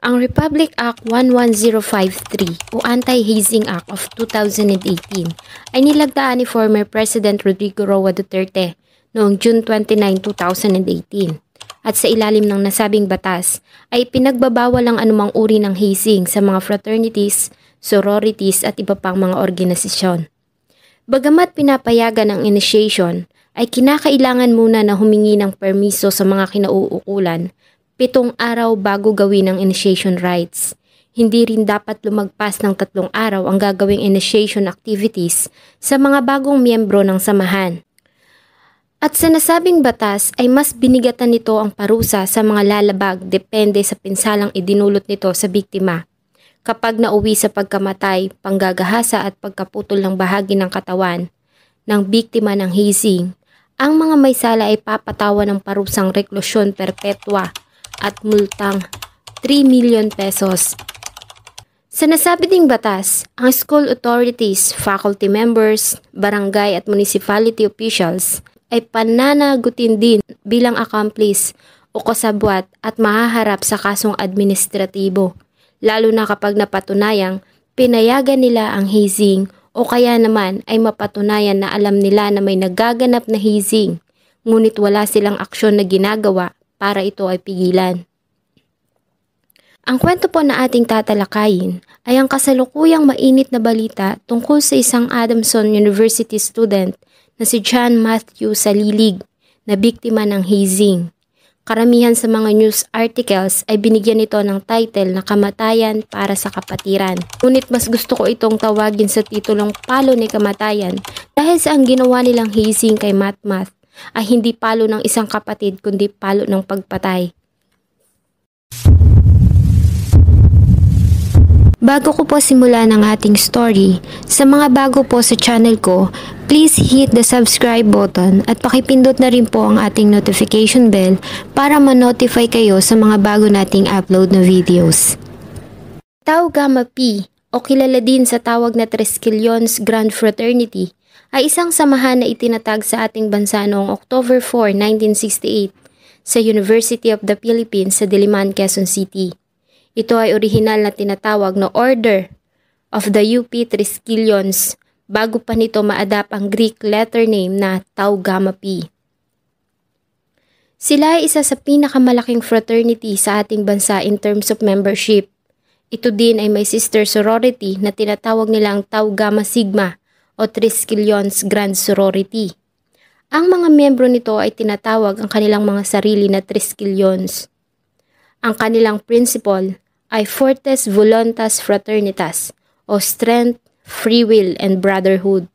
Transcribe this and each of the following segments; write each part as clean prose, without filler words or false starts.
Ang Republic Act 11053 o Anti-Hazing Act of 2018 ay nilagdaan ni former President Rodrigo Roa Duterte noong June 29, 2018. At sa ilalim ng nasabing batas ay pinagbabawal ang anumang uri ng hazing sa mga fraternities, sororities at iba pang mga organisasyon. Bagamat pinapayagan ang initiation, ay kinakailangan muna na humingi ng permiso sa mga kinauukulan 7 araw bago gawin ang initiation rites. Hindi rin dapat lumagpas ng 3 araw ang gagawing initiation activities sa mga bagong miyembro ng samahan. At sa nasabing batas ay mas binigatan nito ang parusa sa mga lalabag depende sa pinsalang idinulot nito sa biktima. Kapag nauwi sa pagkamatay, panggagahasa at pagkaputol ng bahagi ng katawan ng biktima ng hazing, ang mga may sala ay papatawan ng parusang reklusyon perpetua at multang 3 million pesos. Sa nasabi ding batas, ang school authorities, faculty members, barangay at municipality officials ay pananagutin din bilang accomplice o kasabwat at mahaharap sa kasong administratibo, lalo na kapag napatunayang pinayagan nila ang hazing o kaya naman ay mapatunayan na alam nila na may nagaganap na hazing, ngunit wala silang aksyon na ginagawa para ito ay pigilan. Ang kwento po na ating tatalakayin ay ang kasalukuyang mainit na balita tungkol sa isang Adamson University student na si John Matthew Salilig na biktima ng hazing. Karamihan sa mga news articles ay binigyan nito ng title na Kamatayan para sa Kapatiran. Ngunit mas gusto ko itong tawagin sa titulong Palo ni Kamatayan dahil sa ang ginawa nilang hazing kay Matmath ay hindi palo ng isang kapatid kundi palo ng pagpatay. Bago ko po simulan ang ating story, sa mga bago po sa channel ko, please hit the subscribe button at pakipindot na rin po ang ating notification bell para ma-notify kayo sa mga bago nating upload na videos. Tau Gamma Pi o kilala din sa tawag na Triskelions Grand Fraternity ay isang samahan na itinatag sa ating bansa noong October 4, 1968 sa University of the Philippines sa Diliman, Quezon City. Ito ay orihinal na tinatawag na Order of the UP Triskelions bago pa nito ma-adapt ang Greek letter name na Tau Gamma Pi. Sila ay isa sa pinakamalaking fraternity sa ating bansa in terms of membership. Ito din ay may sister sorority na tinatawag nilang Tau Gamma Sigma o Triskelions Grand Sorority. Ang mga miyembro nito ay tinatawag ang kanilang mga sarili na Triskelions. Ang kanilang principle ay Fortes Voluntas Fraternitas o Strength, Free Will, and Brotherhood.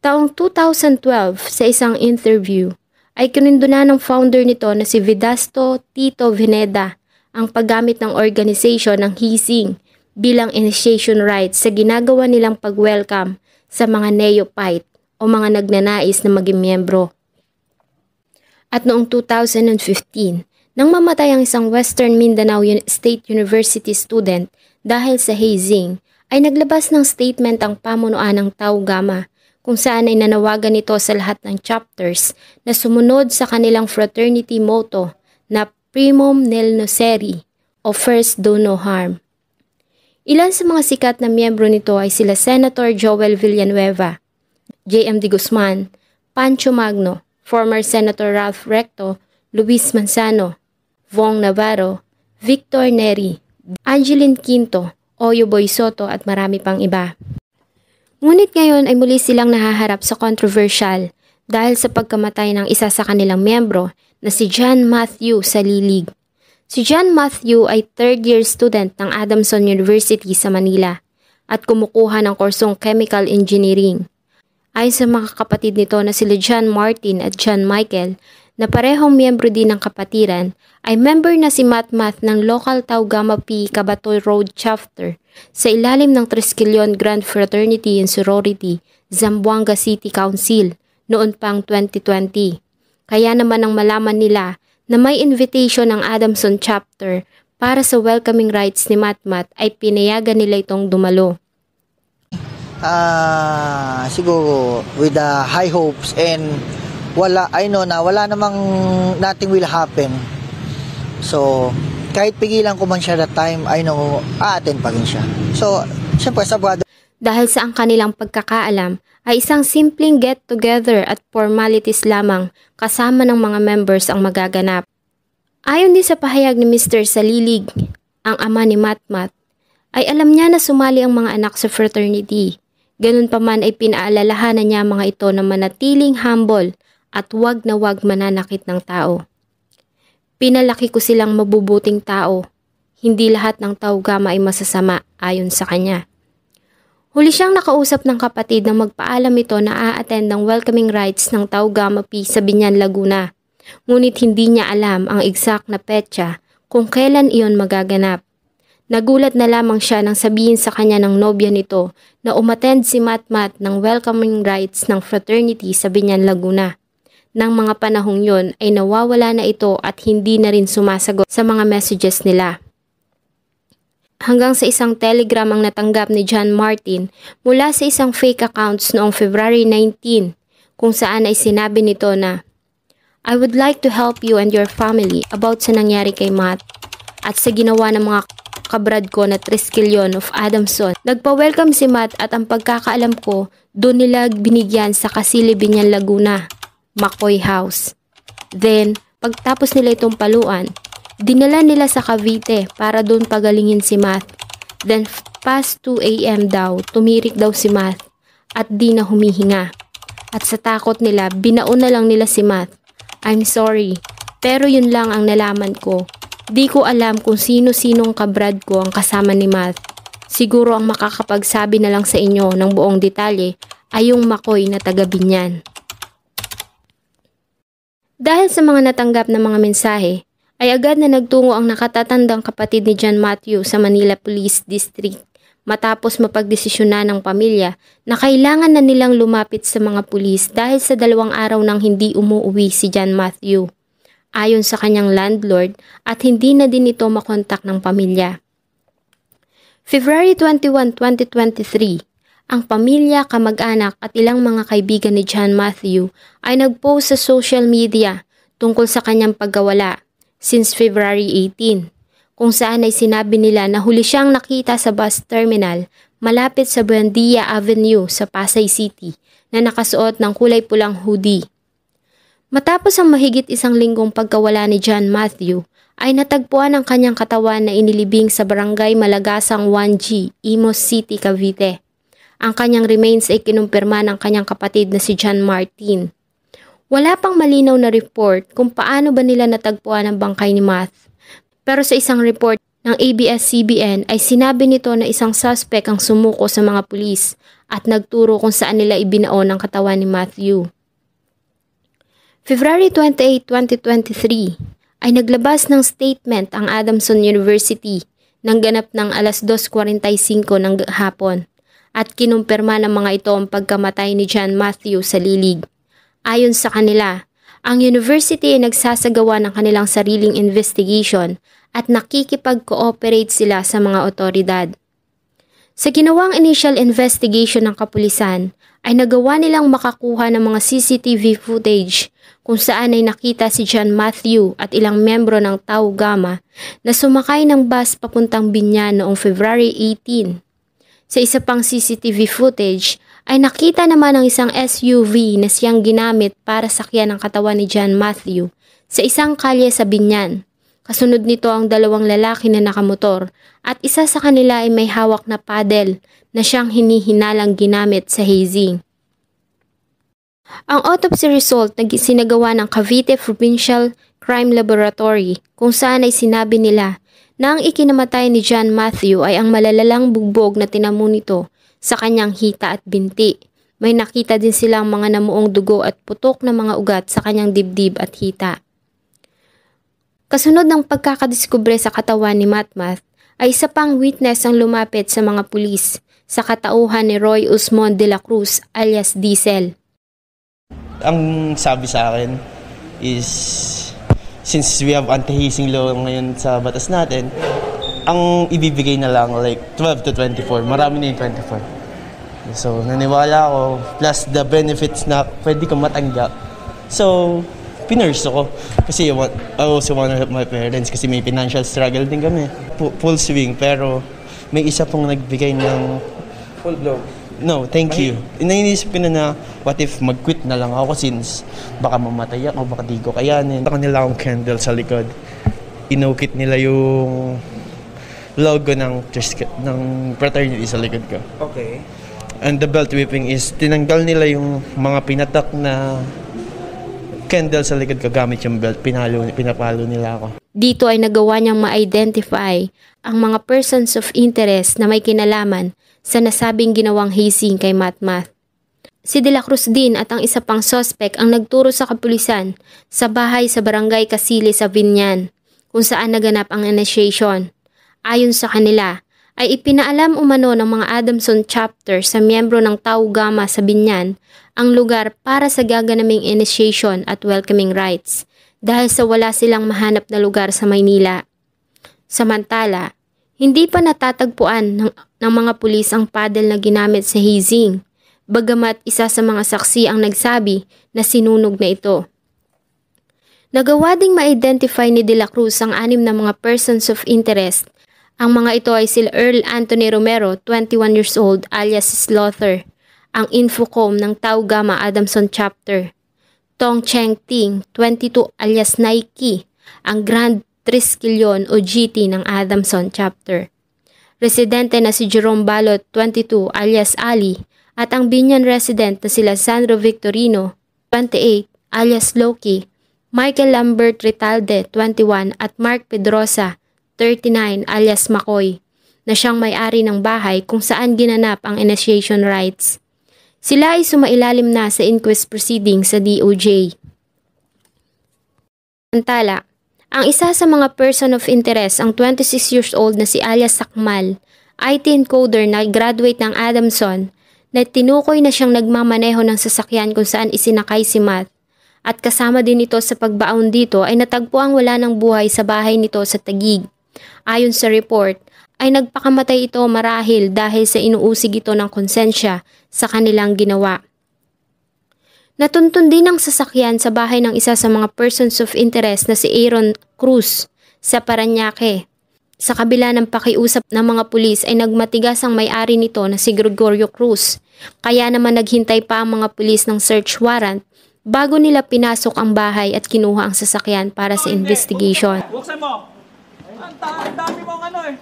Taong 2012 sa isang interview ay kinunduna ng founder nito na si Vedasto Tito Veneda ang paggamit ng organization ng hazing bilang initiation rites sa ginagawa nilang pag-welcome sa mga neophyte o mga nagnanais na maging miyembro. At noong 2015, nang mamatay ang isang Western Mindanao State University student dahil sa hazing, ay naglabas ng statement ang pamunuan ng Tau Gamma kung saan ay nanawagan nito sa lahat ng chapters na sumunod sa kanilang fraternity motto na Primum Nil Nocere o First Do No Harm. Ilan sa mga sikat na miyembro nito ay sila Senator Joel Villanueva, J.M.D. Guzman, Pancho Magno, former Senator Ralph Recto, Luis Manzano, Vong Navarro, Victor Neri, Angeline Quinto, Oyo Boy Soto at marami pang iba. Ngunit ngayon ay muli silang nahaharap sa controversial dahil sa pagkamatay ng isa sa kanilang miyembro na si John Matthew Salilig. Si John Matthew ay third-year student ng Adamson University sa Manila at kumukuha ng kursong Chemical Engineering. Ayon sa mga kapatid nito na sila John Martin at John Michael na parehong miyembro din ng kapatiran, ay member na si Matmath ng local Tau Gamma Pi Cabatoy Road Chapter sa ilalim ng Triskelion Grand Fraternity and Sorority, Zamboanga City Council noon pang 2020. Kaya naman ang malaman nila na may invitation ng Adamson chapter para sa welcoming rites ni Matmath ay pinayagan nila itong dumalo. Siguro with the high hopes and I know na wala namang nothing will happen. So kahit pigilan ko man siya that time, I know, a-attend pa rin siya. So, syempre sa brother. Dahil sa ang kanilang pagkakaalam ay isang simpleng get-together at formalities lamang kasama ng mga members ang magaganap. Ayon din sa pahayag ni Mr. Salilig, ang ama ni Matmat, ay alam niya na sumali ang mga anak sa fraternity. Ganun pa man ay pinaalalahanan niya mga ito na manatiling humble at wag na wag mananakit ng tao. Pinalaki ko silang mabubuting tao. Hindi lahat ng Tau Gamma ay masasama ayon sa kanya. Huli siyang nakausap ng kapatid nang magpaalam ito na a-attend ng welcoming rites ng Tau Gamma Pi sa Biñan, Laguna. Ngunit hindi niya alam ang exact na petsa kung kailan iyon magaganap. Nagulat na lamang siya nang sabihin sa kanya ng nobya nito na umattend si Matmat ng welcoming rites ng fraternity sa Biñan, Laguna. Nang mga panahong yon ay nawawala na ito at hindi na rin sumasagot sa mga messages nila. Hanggang sa isang telegram ang natanggap ni John Martin mula sa isang fake accounts noong February 19 kung saan ay sinabi nito na, "I would like to help you and your family about sa nangyari kay Matt at sa ginawa ng mga kabrad ko na Triskelion of Adamson. Nagpa-welcome si Matt at ang pagkakaalam ko doon nila binigyan sa Kasili, Biñan, Laguna, McCoy House. Then, pagtapos nila itong paluan, dinala nila sa Cavite para doon pagalingin si Matt. Then, past 2 a.m. daw, tumirik daw si Matt at di na humihinga. At sa takot nila, binaon na lang nila si Matt. I'm sorry, pero yun lang ang nalaman ko. Di ko alam kung sino-sinong kabrad ko ang kasama ni Matt. Siguro ang makakapagsabi na lang sa inyo ng buong detalye ay yung McCoy na taga Biñan." Dahil sa mga natanggap na mga mensahe, ay agad na nagtungo ang nakatatandang kapatid ni John Matthew sa Manila Police District matapos mapagdesisyonan ng pamilya na kailangan na nilang lumapit sa mga pulis dahil sa 2 araw nang hindi umuwi si John Matthew. Ayon sa kanyang landlord at hindi na din ito makontak ng pamilya. February 21, 2023, ang pamilya, kamag-anak at ilang mga kaibigan ni John Matthew ay nagpost sa social media tungkol sa kanyang pagkawala since February 18, kung saan ay sinabi nila na huli siyang nakita sa bus terminal malapit sa Buendia Avenue sa Pasay City na nakasuot ng kulay pulang hoodie. Matapos ang mahigit 1 linggong pagkawala ni John Matthew, ay natagpuan ang kanyang katawan na inilibing sa barangay Malagasang 1G, Imus City, Cavite. Ang kanyang remains ay kinumpirma ng kanyang kapatid na si John Martin. Wala pang malinaw na report kung paano ba nila natagpuan ang bangkay ni Matt. Pero sa isang report ng ABS-CBN ay sinabi nito na isang suspect ang sumuko sa mga pulis at nagturo kung saan nila ibinaon ang katawan ni Matthew. February 28, 2023 ay naglabas ng statement ang Adamson University nang ganap ng alas 2:45 ng hapon at kinumpirma ng mga ito ang pagkamatay ni John Matthew sa lilig. Ayon sa kanila, ang university ay nagsasagawa ng kanilang sariling investigation at nakikipag-cooperate sila sa mga otoridad. Sa ginawang initial investigation ng kapulisan, ay nagawa nilang makakuha ng mga CCTV footage kung saan ay nakita si John Matthew at ilang membro ng Tau Gamma na sumakay ng bus papuntang Biñan noong February 18. Sa isa pang CCTV footage ay nakita naman ang isang SUV na siyang ginamit para sakyan ang katawan ni John Matthew sa isang kalye sa Biñan. Kasunod nito ang 2 lalaki na nakamotor at isa sa kanila ay may hawak na paddle na siyang hinihinalang ginamit sa hazing. Ang autopsy result na sinagawa ng Cavite Provincial Crime Laboratory kung saan ay sinabi nila na ang ikinamatay ni John Matthew ay ang malalalang bugbog na tinamo nito sa kanyang hita at binti. May nakita din silang mga namuong dugo at putok na mga ugat sa kanyang dibdib at hita. Kasunod ng pagkakadiskubre sa katawan ni Matmat ay isa pang witness ang lumapit sa mga pulis sa katauhan ni Roy Usmon de la Cruz alias Diesel. Ang sabi sa akin is, since we have anti-hazing law ngayon sa batas natin, ang ibibigay na lang like 12 to 24. Marami na yung 24. So, naniwala ako. Plus the benefits na pwede kong matanggap. So, pinurse ko. Kasi I also want to help my parents kasi may financial struggle din kami. Full swing, pero may isa pong nagbigay ng Full blow. no, thank you. Nainisip ko na what if mag-quit na lang ako since baka mamatay ako, baka di ko kayanin. Baka nila akong candle sa likod. Inukit nila yung logo ng fraternity sa likod ko. Okay. And the belt whipping is tinanggal nila yung mga pinatak na candle sa likod ko gamit yung belt. Pinapalo nila ako. Dito ay nagawa niyang ma-identify ang mga persons of interest na may kinalaman sa nasabing ginawang hazing kay Matmat. Si De La Cruz din at ang isa pang suspect ang nagturo sa kapulisan sa bahay sa barangay Casili sa Binyan, kung saan naganap ang initiation. Ayon sa kanila, ay ipinaalam umano ng mga Adamson chapter sa miyembro ng Tau Gamma sa Binyan ang lugar para sa gaganaming initiation at welcoming rites dahil sa wala silang mahanap na lugar sa Maynila. Samantala, hindi pa natatagpuan ng mga pulis ang paddle na ginamit sa hazing, bagamat isa sa mga saksi ang nagsabi na sinunog na ito. Nagawa ding ma-identify ni De La Cruz ang 6 na mga persons of interest. Ang mga ito ay sila Earl Anthony Romero, 21 years old, alias Slaughter, ang Infocom ng Tau Gamma Adamson Chapter. Tong Cheng Ting, 22, alias Nike, ang Grand Triskelion o GT ng Adamson Chapter. Residente na si Jerome Balot, 22, alias Ali, at ang Binyan resident na sila Sandro Victorino, 28, alias Loki, Michael Lambert Ritalde, 21, at Mark Pedrosa, 39, alias Makoy, na siyang may-ari ng bahay kung saan ginanap ang initiation rites. Sila ay sumailalim na sa inquest proceedings sa DOJ. Samantala, ang isa sa mga person of interest, ang 26 years old na si alias Sakmal, IT encoder na graduate ng Adamson, na tinukoy na siyang nagmamaneho ng sasakyan kung saan isinakay si Matt, at kasama din ito sa pagbaon dito ay natagpuang wala ng buhay sa bahay nito sa Taguig. Ayon sa report, ay nagpakamatay ito marahil dahil sa inuusig ito ng konsensya sa kanilang ginawa. Natuntun din ang sasakyan sa bahay ng isa sa mga persons of interest na si Aaron Cruz sa Parañaque. Sa kabila ng pakiusap ng mga pulis ay nagmatigas ang may-ari nito na si Gregorio Cruz. Kaya naman naghintay pa ang mga pulis ng search warrant bago nila pinasok ang bahay at kinuha ang sasakyan para sa investigation. Buksan mo! Ang dami mong ano eh.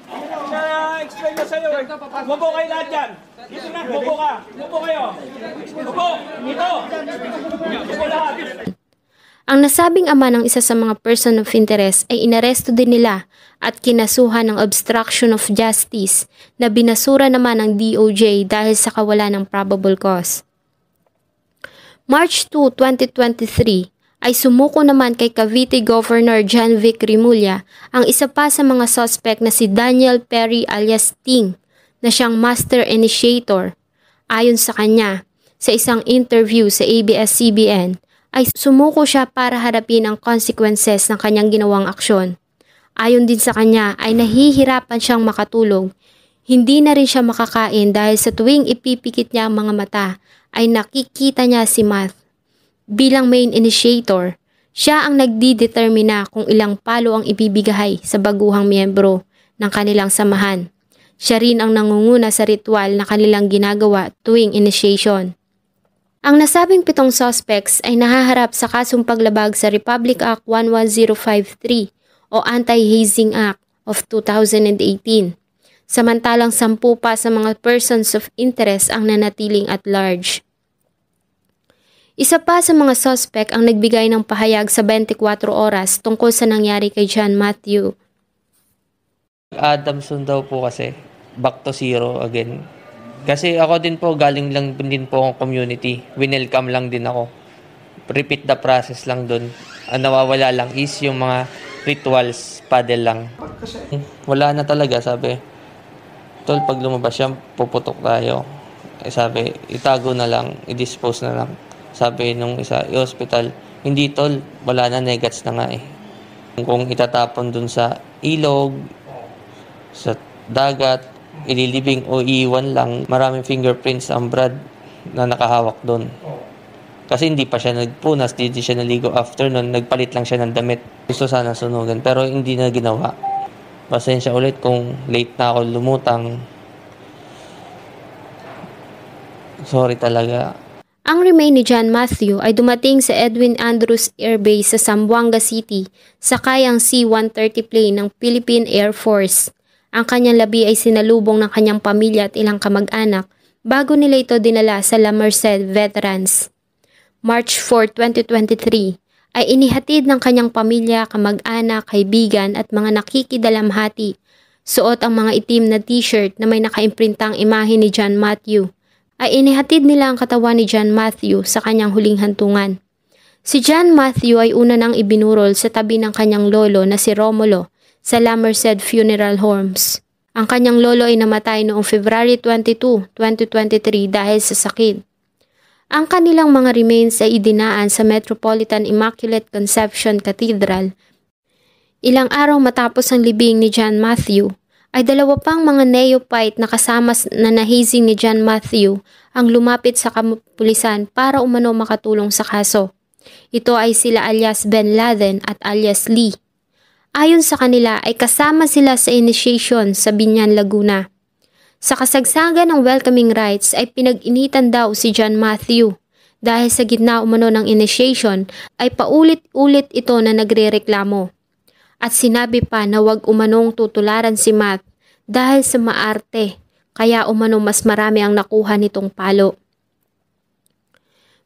Explain ko sa'yo eh. Mubo kayo lahat dyan. Dito na, mubo ka. Mubo kayo. Mubo! Dito! Mubo lahat. Ang nasabing ama ng isa sa mga person of interest ay inaresto din nila at kinasuhan ng obstruction of justice na binasura naman ng DOJ dahil sa kawalan ng probable cause. March 2, 2023 ay sumuko naman kay Cavite Governor John Vic Rimulya ang isa pa sa mga suspect na si Daniel Perry alias Ting na siyang master initiator. Ayon sa kanya, sa isang interview sa ABS-CBN, ay sumuko siya para harapin ang consequences ng kanyang ginawang aksyon. Ayon din sa kanya ay nahihirapan siyang makatulog. Hindi na rin siya makakain dahil sa tuwing ipipikit niya ang mga mata ay nakikita niya si Matt. Bilang main initiator, siya ang nagdidetermina kung ilang palo ang ibibigay sa baguhang miyembro ng kanilang samahan. Siya rin ang nangunguna sa ritual na kanilang ginagawa tuwing initiation. Ang nasabing 7 suspects ay nahaharap sa kasong paglabag sa Republic Act 11053 o Anti-Hazing Act of 2018. Samantalang 10 pa sa mga persons of interest ang nanatiling at large. Isa pa sa mga suspect ang nagbigay ng pahayag sa 24 oras tungkol sa nangyari kay John Matthew. Adamson daw po kasi, back to zero again. Kasi ako din po, galing lang din po ang community. Winelcome lang din ako. Repeat the process lang dun. Ang nawawala lang is yung mga rituals, paddle lang. Wala na talaga, sabi. Tol, pag lumabas siya, puputok tayo. Sabi, itago na lang, i-dispose na lang. Sabi nung isa, i-hospital, hindi tol, wala na, negats na nga eh. Kung itatapon dun sa ilog, sa dagat, ililibing o iiwan lang, maraming fingerprints ang Brad na nakahawak dun. Kasi hindi pa siya nagpunas, hindi siya naligo after nun, nagpalit lang siya ng damit. Gusto sana sunugan, pero hindi na ginawa. Pasensya ulit kung late na ako lumutang. Sorry talaga. Ang remain ni John Matthew ay dumating sa Edwin Andrews Air Base sa Zamboanga City sakay ang C-130 plane ng Philippine Air Force. Ang kanyang labi ay sinalubong ng kanyang pamilya at ilang kamag-anak bago nila ito dinala sa La Merced Veterans. March 4, 2023 ay inihatid ng kanyang pamilya, kamag-anak, kaibigan at mga nakikidalamhati. Suot ang mga itim na t-shirt na may nakaimprintang imahe ni John Matthew. Ay inihatid nila ang katawan ni John Matthew sa kanyang huling hantungan. Si John Matthew ay una nang ibinurol sa tabi ng kanyang lolo na si Romulo sa La Merced Funeral Homes. Ang kanyang lolo ay namatay noong February 22, 2023 dahil sa sakit. Ang kanilang mga remains ay idinaan sa Metropolitan Immaculate Conception Cathedral. Ilang araw matapos ang libing ni John Matthew, ay dalawa pang mga neophyte na kasama na nahizing ni John Matthew ang lumapit sa kapulisan para umano makatulong sa kaso. Ito ay sila alias Ben Laden at alias Lee. Ayon sa kanila ay kasama sila sa initiation sa Binyan, Laguna. Sa kasagsagan ng welcoming rites ay pinag-initan daw si John Matthew. Dahil sa gitna umano ng initiation ay paulit-ulit ito na nagrereklamo. At sinabi pa na wag umanong tutularan si Matt dahil sa maarte, kaya umano mas marami ang nakuha nitong palo.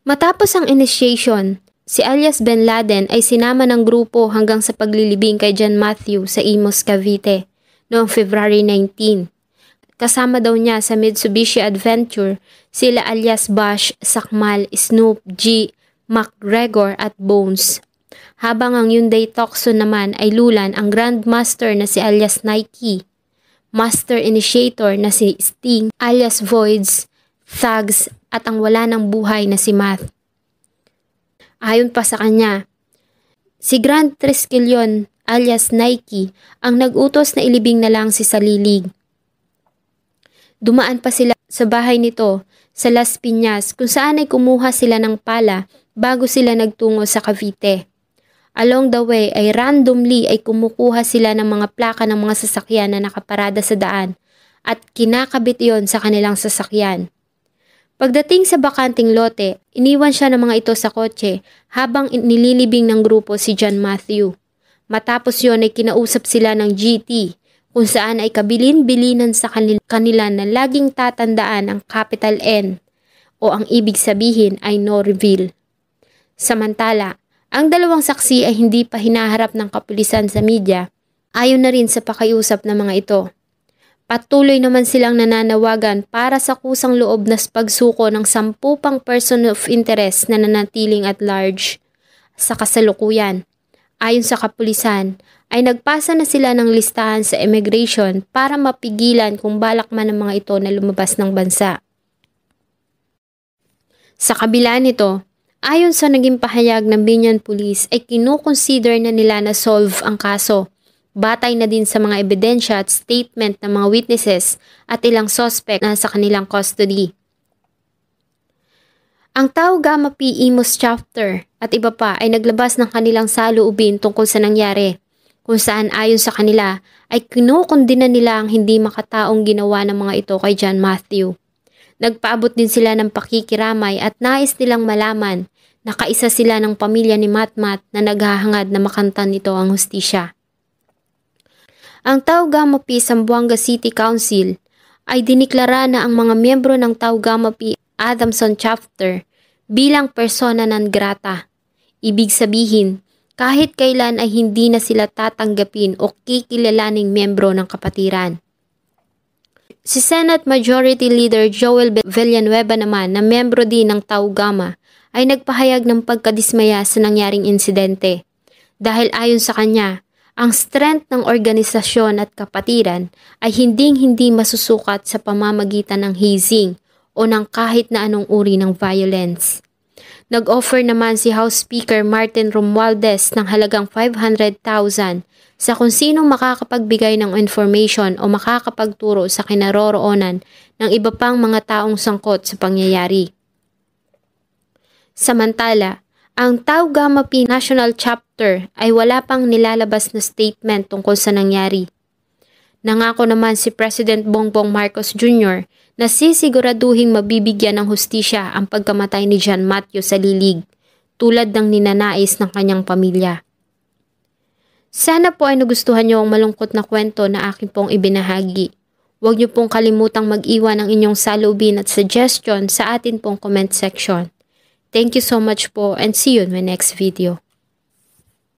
Matapos ang initiation, si alias Ben Laden ay sinama ng grupo hanggang sa paglilibing kay John Matthew sa Imus, Cavite noong February 19. Kasama daw niya sa Mitsubishi Adventure sila alias Bash, Sakmal, Snoop, G, McGregor at Bones. Habang ang Hyundai Tucson naman ay lulan ang Grandmaster na si alias Nike, Master Initiator na si Sting alias Voids, Thugs at ang wala ng buhay na si Math. Ayon pa sa kanya, si Grand Triskelion alias Nike ang nag-utos na ilibing na lang si Salilig. Dumaan pa sila sa bahay nito sa Las Piñas kung saan ay kumuha sila ng pala bago sila nagtungo sa Cavite. Along the way ay randomly ay kumukuha sila ng mga plaka ng mga sasakyan na nakaparada sa daan at kinakabit iyon sa kanilang sasakyan. Pagdating sa bakanting lote, iniwan siya ng mga ito sa kotse habang nililibing ng grupo si John Matthew. Matapos yon ay kinausap sila ng GT kung saan ay kabilin-bilinan sa kanila na laging tatandaan ang capital N o ang ibig sabihin ay no reveal. Samantala, ang dalawang saksi ay hindi pa hinaharap ng kapulisan sa media, ayon na rin sa pakiusap ng mga ito. Patuloy naman silang nananawagan para sa kusang loob na pagsuko ng 10 pang person of interest na nanatiling at large. Sa kasalukuyan, ayon sa kapulisan, ay nagpasa na sila ng listahan sa immigration para mapigilan kung balak man ng mga ito na lumabas ng bansa. Sa kabila nito, ayon sa naging pahayag ng Binyan Police ay kinukonsider na nila na solve ang kaso, batay na din sa mga ebidensya at statement ng mga witnesses at ilang suspect na sa kanilang custody. Ang Tau Gamma Pi Imus chapter at iba pa ay naglabas ng kanilang saloobin tungkol sa nangyari, kung saan ayon sa kanila ay kinukondina nila ang hindi makataong ginawa ng mga ito kay John Matthew. Nagpaabot din sila ng pakikiramay at nais nilang malaman na kaisa sila ng pamilya ni Matmat na naghahangad na makantan nito ang hustisya. Ang Tau Gamma Pi Zamboanga City Council ay diniklara na ang mga miyembro ng Tau Gamma Pi Adamson chapter bilang persona non grata. Ibig sabihin, kahit kailan ay hindi na sila tatanggapin o kikilalaning miyembro ng kapatiran. Si Senate Majority Leader Joel Villanueva naman na miyembro din ng Tau Gamma ay nagpahayag ng pagkadismaya sa nangyaring insidente. Dahil ayon sa kanya, ang strength ng organisasyon at kapatiran ay hindi masusukat sa pamamagitan ng hazing o ng kahit na anong uri ng violence. Nag-offer naman si House Speaker Martin Romualdez ng halagang 500,000 sa kung sino makakapagbigay ng information o makakapagturo sa kinaroroonan ng iba pang mga taong sangkot sa pangyayari. Samantala, ang Tau Gamma Pi National Chapter ay wala pang nilalabas na statement tungkol sa nangyari. Nangako naman si President Bongbong Marcos Jr. na sisiguraduhing mabibigyan ng hustisya ang pagkamatay ni John Matthew sa lilig, tulad ng ninanais ng kanyang pamilya. Sana po ay nagustuhan niyo ang malungkot na kwento na akin pong ibinahagi. Huwag niyo pong kalimutang mag-iwan ng inyong salubin at suggestion sa atin pong comment section. Thank you so much po and see you in my next video.